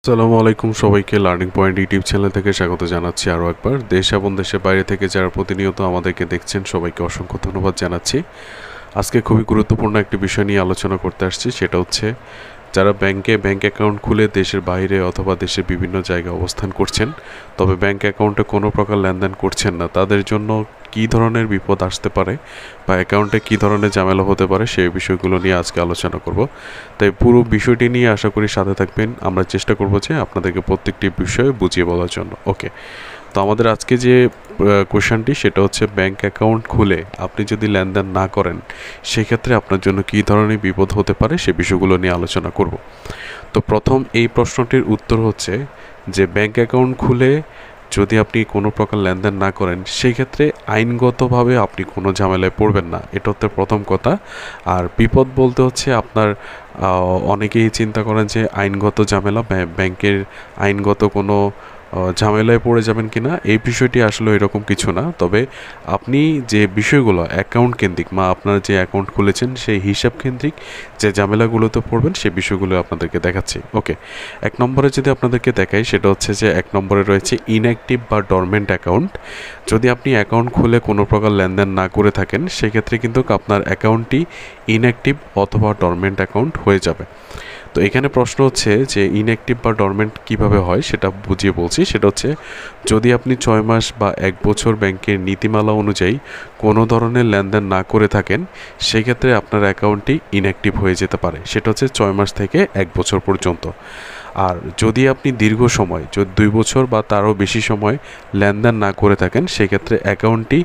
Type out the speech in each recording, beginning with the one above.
আসসালামু আলাইকুম সবাইকে লার্নিং পয়েন্ট ইউটিউব চ্যানেল থেকে স্বাগত জানাচ্ছি আরও একবার। দেশ এবং দেশের বাইরে থেকে যারা প্রতিনিয়ত আমাদেরকে দেখছেন সবাইকে অসংখ্য ধন্যবাদ জানাচ্ছি। আজকে খুবই গুরুত্বপূর্ণ একটি বিষয় নিয়ে আলোচনা করতে আসছি, সেটা হচ্ছে যারা ব্যাংক অ্যাকাউন্ট খুলে দেশের বাইরে অথবা দেশের বিভিন্ন জায়গায় অবস্থান করছেন, তবে ব্যাংক অ্যাকাউন্টে কোনো প্রকার লেনদেন করছেন না, তাদের জন্য কী ধরনের বিপদ আসতে পারে বা অ্যাকাউন্টে কী ধরনের ঝামেলা হতে পারে সেই বিষয়গুলো নিয়ে আজকে আলোচনা করব। তাই পুরো বিষয়টি নিয়ে আশা করি সাথে থাকবেন। আমরা চেষ্টা করব যে আপনাদেরকে প্রত্যেকটি বিষয়ে বুঝিয়ে বলার জন্য। ওকে, তো আমাদের আজকে যে কোয়েশ্চনটি সেটা হচ্ছে ব্যাংক অ্যাকাউন্ট খুলে আপনি যদি লেনদেন না করেন সেক্ষেত্রে আপনার জন্য কী ধরনের বিপদ হতে পারে সে বিষয়গুলো নিয়ে আলোচনা করব। তো প্রথম এই প্রশ্নটির উত্তর হচ্ছে যে ব্যাংক অ্যাকাউন্ট খুলে যদি আপনি কোনো প্রকার লেনদেন না করেন সেই ক্ষেত্রে আইনগতভাবে আপনি কোনো ঝামেলায় পড়বেন না, এটা হচ্ছে প্রথম কথা। আর বিপদ বলতে হচ্ছে আপনার অনেকেই চিন্তা করেন যে আইনগত ঝামেলা, ব্যাংকের আইনগত কোনো ঝামেলায় পড়ে যাবেন কিনা। এই বিষয়টি আসলে এরকম কিছু না, তবে আপনি যে বিষয়গুলো অ্যাকাউন্ট কেন্দ্রিক বা আপনার যে অ্যাকাউন্ট খুলেছেন সেই হিসাব কেন্দ্রিক যে ঝামেলাগুলোতে পড়বেন সেই বিষয়গুলো আপনাদেরকে দেখাচ্ছি। ওকে, এক নম্বরে যদি আপনাদেরকে দেখাই সেটা হচ্ছে যে এক নম্বরে রয়েছে ইনঅ্যাক্টিভ বা ডরমেন্ট অ্যাকাউন্ট। যদি আপনি অ্যাকাউন্ট খুলে কোনো প্রকার লেনদেন না করে থাকেন সেক্ষেত্রে কিন্তু আপনার অ্যাকাউন্টটি ইনঅ্যাক্টিভ অথবা ডরমেন্ট অ্যাকাউন্ট হয়ে যাবে। তো এখানে প্রশ্ন হচ্ছে যে ইনঅ্যাক্টিভ বা ডরমেন্ট কিভাবে হয় সেটা বুঝিয়ে বলছি। সেটা হচ্ছে যদি আপনি 6 মাস বা 1 বছর ব্যাংকের নীতিমালা অনুযায়ী কোনো ধরনের লেনদেন না করে থাকেন সেক্ষেত্রে আপনার অ্যাকাউন্টটি ইনঅ্যাক্টিভ হয়ে যেতে পারে। সেটা হচ্ছে 6 মাস থেকে 1 বছর পর্যন্ত। আর যদি আপনি দীর্ঘ সময়, যদি 2 বছর বা তারও বেশি সময় লেনদেন না করে থাকেন সেক্ষেত্রে অ্যাকাউন্টটি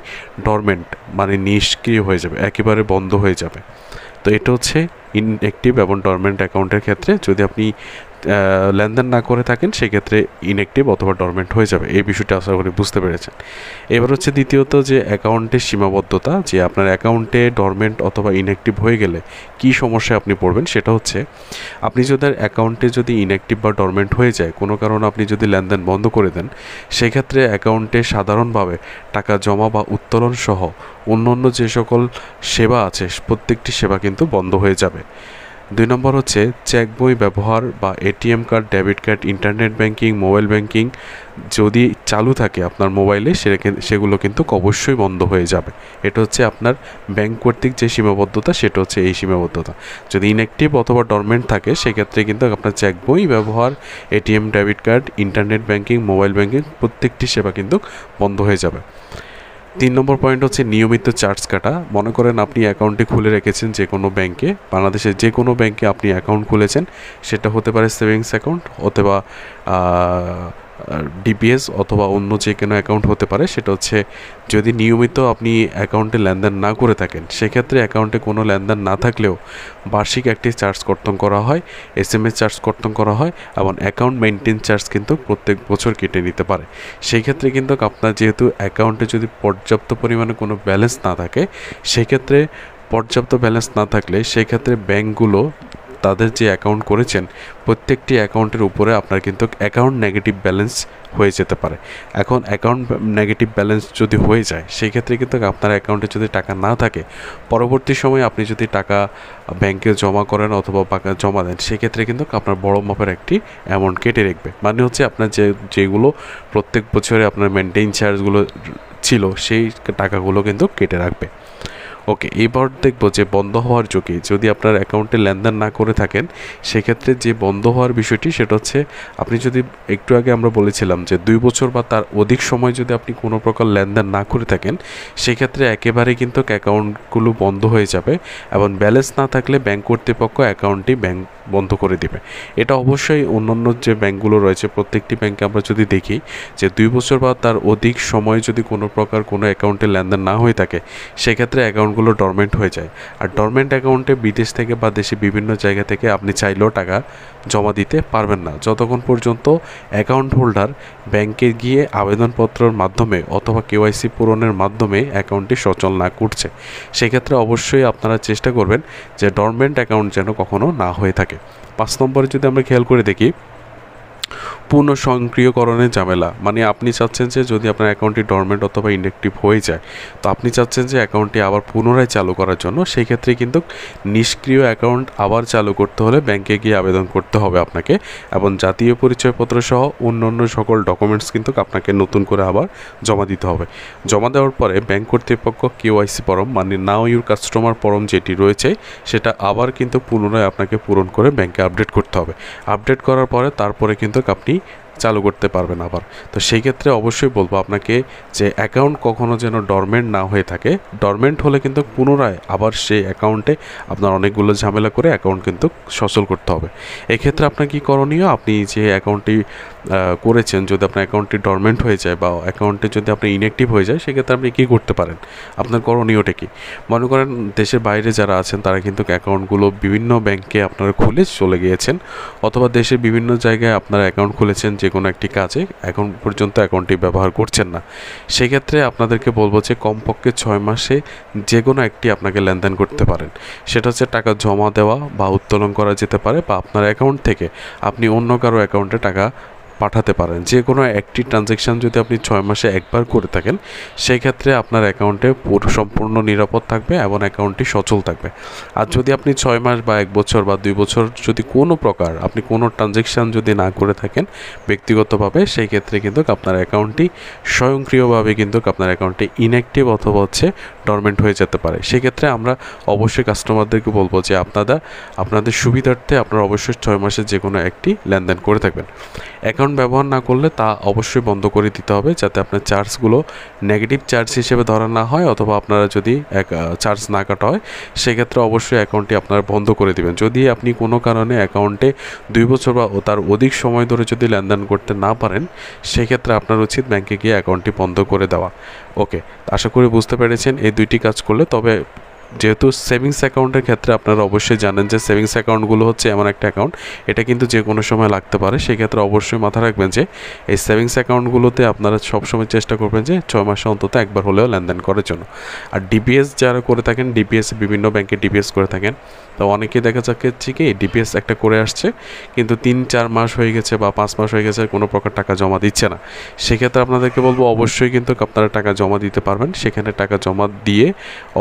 ডরমেন্ট মানে নিষ্ক্রিয় হয়ে যাবে, একেবারে বন্ধ হয়ে যাবে। তো এটা হচ্ছে ইনঅ্যাক্টিভ এবং ডরমেন্ট অ্যাকাউন্টের ক্ষেত্রে যদি আপনি লেনদেন না করে থাকেন সেক্ষেত্রে ইনঅ্যাক্টিভ অথবা ডরমেন্ট হয়ে যাবে। এই বিষয়টা আশা করি বুঝতে পেরেছেন। এবার হচ্ছে দ্বিতীয়ত যে অ্যাকাউন্টের সীমাবদ্ধতা, যে আপনার অ্যাকাউন্টে ডরমেন্ট অথবা ইনঅ্যাক্টিভ হয়ে গেলে কী সমস্যায় আপনি পড়বেন সেটা হচ্ছে আপনি যদি অ্যাকাউন্টে যদি ইনঅ্যাক্টিভ বা ডরমেন্ট হয়ে যায়, কোনো কারণে আপনি যদি লেনদেন বন্ধ করে দেন সেক্ষেত্রে অ্যাকাউন্টে সাধারণভাবে টাকা জমা বা উত্তোলন সহ অন্যান্য যে সকল সেবা আছে প্রত্যেকটি সেবা কিন্তু বন্ধ হয়ে যাবে। 2 নম্বর হচ্ছে চেক বই ব্যবহার বা ATM card, debit card, internet banking, mobile banking যদি চালু থাকে আপনার মোবাইলে সেগুলো কিন্তু অবশ্যই বন্ধ হয়ে যাবে। এটা হচ্ছে আপনার ব্যাংক কর্তৃক যে সীমাবদ্ধতা সেটা হচ্ছে এই সীমাবদ্ধতা। যদি ইনঅ্যাক্টিভ অথবা ডরমেন্ট থাকে সেক্ষেত্রে কিন্তু আপনার চেক বই ব্যবহার, ATM, debit card, internet banking, mobile banking প্রত্যেকটি সেবা কিন্তু বন্ধ হয়ে যাবে। 3 নম্বর পয়েন্ট হচ্ছে নিয়মিত চার্জ কাটা। মনে করেন আপনি অ্যাকাউন্টটি খুলে রেখেছেন যে কোনো ব্যাংকে, বাংলাদেশের যে কোনো ব্যাংকে আপনি অ্যাকাউন্ট খুলেছেন, সেটা হতে পারে সেভিংস অ্যাকাউন্ট অথবা ডিপিএস অথবা অন্য যে কোনো অ্যাকাউন্ট হতে পারে। সেটা হচ্ছে যদি নিয়মিত আপনি অ্যাকাউন্টে লেনদেন না করে থাকেন সেক্ষেত্রে অ্যাকাউন্টে কোনো লেনদেন না থাকলেও বার্ষিক একটি চার্জ কর্তন করা হয়, এসএমএস চার্জ কর্তন করা হয় এবং অ্যাকাউন্ট মেনটেন চার্জ কিন্তু প্রত্যেক বছর কেটে নিতে পারে। সেই ক্ষেত্রে কিন্তু আপনার যেহেতু অ্যাকাউন্টে যদি পর্যাপ্ত পরিমাণে কোনো ব্যালেন্স না থাকে সেক্ষেত্রে পর্যাপ্ত ব্যালেন্স না থাকলে সেক্ষেত্রে ব্যাংকগুলো তাদের যে অ্যাকাউন্ট করেছেন প্রত্যেকটি অ্যাকাউন্টের উপরে আপনার কিন্তু অ্যাকাউন্ট নেগেটিভ ব্যালেন্স হয়ে যেতে পারে। এখন অ্যাকাউন্ট নেগেটিভ ব্যালেন্স যদি হয়ে যায় সেই ক্ষেত্রে কিন্তু আপনার অ্যাকাউন্টে যদি টাকা না থাকে পরবর্তী সময়ে আপনি যদি টাকা ব্যাংকে জমা করেন অথবা জমা দেন সেক্ষেত্রে কিন্তু আপনার বড় মাপের একটি অ্যামাউন্ট কেটে রাখবে। মানে হচ্ছে আপনার যেগুলো প্রত্যেক বছরে আপনার মেনটেন চার্জগুলো ছিল সেই টাকাগুলো কিন্তু কেটে রাখবে। ওকে, এবার দেখব যে বন্ধ হওয়ার ঝুঁকি। যদি আপনার অ্যাকাউন্টে লেনদেন না করে থাকেন সেক্ষেত্রে যে বন্ধ হওয়ার বিষয়টি সেটা হচ্ছে আপনি যদি একটু আগে আমরা বলেছিলাম যে 2 বছর বা তার অধিক সময় যদি আপনি কোনো প্রকার লেনদেন না করে থাকেন সেক্ষেত্রে একেবারেই কিন্তু অ্যাকাউন্টগুলো বন্ধ হয়ে যাবে এবং ব্যালেন্স না থাকলে ব্যাংক কর্তৃপক্ষ অ্যাকাউন্টটি বন্ধ করে দেবে। এটা অবশ্যই অন্যান্য যে ব্যাংকগুলো রয়েছে প্রত্যেকটি ব্যাংকে আমরা যদি দেখি যে 2 বছর বা তার অধিক সময় যদি কোনো প্রকার কোনো অ্যাকাউন্টে লেনদেন না হয়ে থাকে সেক্ষেত্রে অ্যাকাউন্টগুলো ডরমেন্ট হয়ে যায়। আর ডরমেন্ট অ্যাকাউন্টে বিদেশ থেকে বা দেশে বিভিন্ন জায়গা থেকে আপনি চাইলেও টাকা জমা দিতে পারবেন না যতক্ষণ পর্যন্ত অ্যাকাউন্ট হোল্ডার ব্যাংকে গিয়ে আবেদনপত্রের মাধ্যমে অথবা কেওয়াইসি পূরণের মাধ্যমে অ্যাকাউন্টটি সচল না করছে। সেক্ষেত্রে অবশ্যই আপনারা চেষ্টা করবেন যে ডরমেন্ট অ্যাকাউন্ট যেন কখনো না হয়ে থাকে। 5 নম্বরে যদি আমরা খেয়াল করে দেখি, পুনঃসক্রিয়করণের ঝামেলা, মানে আপনি চাচ্ছেন যে যদি আপনার অ্যাকাউন্টটি ডরমেন্ট অথবা ইনঅ্যাক্টিভ হয়ে যায়, তো আপনি চাচ্ছেন যে অ্যাকাউন্টটি আবার পুনরায় চালু করার জন্য। সেই ক্ষেত্রে কিন্তু নিষ্ক্রিয় অ্যাকাউন্ট আবার চালু করতে হলে ব্যাংকে গিয়ে আবেদন করতে হবে আপনাকে, এবং জাতীয় পরিচয়পত্র সহ অন্যান্য সকল ডকুমেন্টস কিন্তু আপনাকে নতুন করে আবার জমা দিতে হবে। জমা দেওয়ার পরে ব্যাংক কর্তৃপক্ষ KYC ফর্ম, মানে নাও ইউর কাস্টমার ফর্ম যেটি রয়েছে, সেটা আবার কিন্তু পুনরায় আপনাকে পূরণ করে ব্যাংকে আপডেট করতে হবে। আপডেট করার পরে তারপরে কিন্তু আপনি চালু করতে পারবেন আবার। তো সেই ক্ষেত্রে অবশ্যই বলবো আপনাকে যে অ্যাকাউন্ট কখনো যেন ডরমেন্ট না হয়ে থাকে। ডরমেন্ট হলে কিন্তু পুনরায় আবার সেই অ্যাকাউন্টে আপনার অনেকগুলো ঝামেলা করে অ্যাকাউন্ট কিন্তু সচল করতে হবে। এক্ষেত্রে আপনার কী করণীয়, আপনি যে অ্যাকাউন্টটি করেছেন যদি আপনার অ্যাকাউন্টটি ডরমেন্ট হয়ে যায় বা অ্যাকাউন্টে যদি আপনি ইনঅ্যাক্টিভ হয়ে যায়, সেক্ষেত্রে আপনি কী করতে পারেন, আপনার করণীয়টা কী? মনে করেন দেশের বাইরে যারা আছেন তারা কিন্তু অ্যাকাউন্টগুলো বিভিন্ন ব্যাংকে আপনারা খুলে চলে গিয়েছেন, অথবা দেশের বিভিন্ন জায়গায় আপনারা অ্যাকাউন্ট খুলেছেন যে কোনো একটি কাজে, এখন পর্যন্ত অ্যাকাউন্টটি ব্যবহার করছেন না। সেক্ষেত্রে আপনাদেরকে বলবো যে কমপক্ষে 6 মাসে যে কোনো একটি আপনাকে লেনদেন করতে পারেন। সেটা হচ্ছে টাকা জমা দেওয়া বা উত্তোলন করা যেতে পারে, বা আপনার অ্যাকাউন্ট থেকে আপনি অন্য কারো অ্যাকাউন্টে টাকা পাঠাতে পারেন। যে কোনো একটি ট্রানজ্যাকশান যদি আপনি 6 মাসে একবার করে থাকেন, সেই ক্ষেত্রে আপনার অ্যাকাউন্টে সম্পূর্ণ নিরাপদ থাকবে এবং অ্যাকাউন্টটি সচল থাকবে। আর যদি আপনি 6 মাস বা 1 বছর বা 2 বছর যদি কোনো প্রকার আপনি কোনো ট্রানজ্যাকশান যদি না করে থাকেন ব্যক্তিগতভাবে, সেই ক্ষেত্রে কিন্তু আপনার অ্যাকাউন্টটি স্বয়ংক্রিয়ভাবে কিন্তু আপনার অ্যাকাউন্টটি ইনঅ্যাক্টিভ অথবা হচ্ছে ডরমেন্ট হয়ে যেতে পারে। সেক্ষেত্রে আমরা অবশ্যই কাস্টমারদেরকে বলবো যে আপনাদের সুবিধার্থে আপনারা অবশ্যই 6 মাসে যে কোনো একটি লেনদেন করে থাকবেন। অ্যাকাউন্ট ব্যবহার না করলে তা অবশ্যই বন্ধ করে দিতে হবে, যাতে আপনার চার্জগুলো নেগেটিভ চার্জ হিসেবে ধরা না হয়, অথবা আপনারা যদি চার্জ না কাটা হয়, সেক্ষেত্রে অবশ্যই অ্যাকাউন্টটি আপনারা বন্ধ করে দেবেন। যদি আপনি কোনো কারণে অ্যাকাউন্টে 2 বছর বা তার অধিক সময় ধরে যদি লেনদেন করতে না পারেন, সেক্ষেত্রে আপনার উচিত ব্যাংকে গিয়ে অ্যাকাউন্টটি বন্ধ করে দেওয়া। ওকে, আশা করি বুঝতে পেরেছেন এই দুইটি কাজ করলে। তবে যেহেতু সেভিংস অ্যাকাউন্টের ক্ষেত্রে আপনারা অবশ্যই জানেন যে সেভিংস অ্যাকাউন্টগুলো হচ্ছে এমন একটা অ্যাকাউন্ট, এটা কিন্তু যে কোনো সময় লাগতে পারে। সেক্ষেত্রে অবশ্যই মাথায় রাখবেন যে এই সেভিংস অ্যাকাউন্টগুলোতে আপনারা সবসময় চেষ্টা করবেন যে 6 মাসে অন্তত একবার হলেও লেনদেন করার জন্য। আর ডিপিএস যারা করে থাকেন, ডিপিএস বিভিন্ন ব্যাংকে ডিপিএস করে থাকেন, তো অনেকে দেখা যাচ্ছে কি ডিপিএস একটা করে আসছে কিন্তু 3-4 মাস হয়ে গেছে বা 5 মাস হয়ে গেছে, কোনো প্রকার টাকা জমা দিচ্ছে না। সেক্ষেত্রে আপনাদেরকে বলবো অবশ্যই কিন্তু আপনারা টাকা জমা দিতে পারবেন। সেখানে টাকা জমা দিয়ে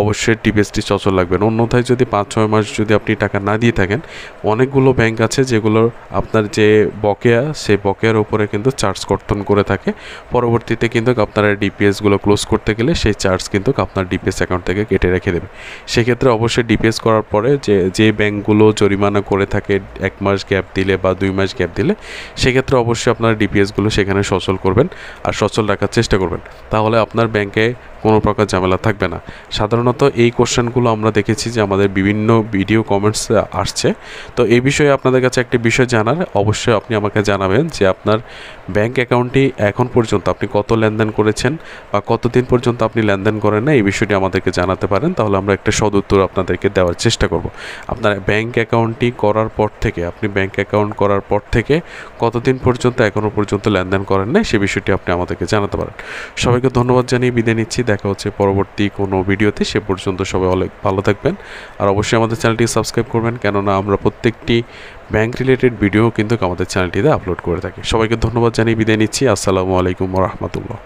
অবশ্যই ডিপিএসটি সচল রাখবেন। অন্যথায় যদি 5-6 মাস যদি আপনি টাকা না দিয়ে থাকেন, অনেকগুলো ব্যাংক আছে যেগুলোর আপনার যে বকেয়া, সেই বকেয়ার উপরে কিন্তু চার্জ কর্তন করে থাকে। পরবর্তীতে কিন্তু আপনারা ডিপিএসগুলো ক্লোজ করতে গেলে সেই চার্জ কিন্তু আপনার ডিপিএস অ্যাকাউন্ট থেকে কেটে রেখে দেবে। সেক্ষেত্রে অবশ্যই ডিপিএস করার পরে যে ব্যাংকগুলো জরিমানা করে থাকে 1 মাস গ্যাপ দিলে বা 2 মাস গ্যাপ দিলে, সেক্ষেত্রে অবশ্যই আপনারা ডিপিএসগুলো সেখানে সচল করবেন আর সচল রাখার চেষ্টা করবেন। তাহলে আপনার ব্যাংকে কোনো প্রকার ঝামেলা থাকবে না। সাধারণত এই কোশ্চেনগুলো আমরা দেখেছি যে আমাদের বিভিন্ন ভিডিও কমেন্টস আসছে। তো এই বিষয়ে আপনাদের কাছে একটি বিষয় জানার, অবশ্যই আপনি আমাকে জানাবেন যে আপনার ব্যাংক অ্যাকাউন্টটি এখন পর্যন্ত আপনি কত লেনদেন করেছেন বা কতদিন পর্যন্ত আপনি লেনদেন করেন না, এই বিষয়টি আমাদেরকে জানাতে পারেন। তাহলে আমরা একটা সদুত্তর আপনাদেরকে দেওয়ার চেষ্টা করব। আপনার ব্যাংক অ্যাকাউন্টটি করার পর থেকে, আপনি ব্যাংক অ্যাকাউন্ট করার পর থেকে কতদিন পর্যন্ত এখনও পর্যন্ত লেনদেন করেন না, সে বিষয়টি আপনি আমাদেরকে জানাতে পারেন। সবাইকে ধন্যবাদ জানিয়ে বিদায় নিচ্ছি। দেখা হচ্ছে পরবর্তী কোনো ভিডিওতে। সে পর্যন্ত সবাই অনেক ভালো থাকবেন, আর অবশ্যই আমাদের চ্যানেলটি সাবস্ক্রাইব করবেন, কেননা আমরা প্রত্যেকটি ব্যাংক রিলেটেড ভিডিও কিন্তু আমাদের চ্যানেলটিতে আপলোড করে থাকি। সবাইকে ধন্যবাদ জানিয়ে বিদায় নিচ্ছি। আসসালামু আলাইকুম ওয়া রাহমাতুল্লাহ।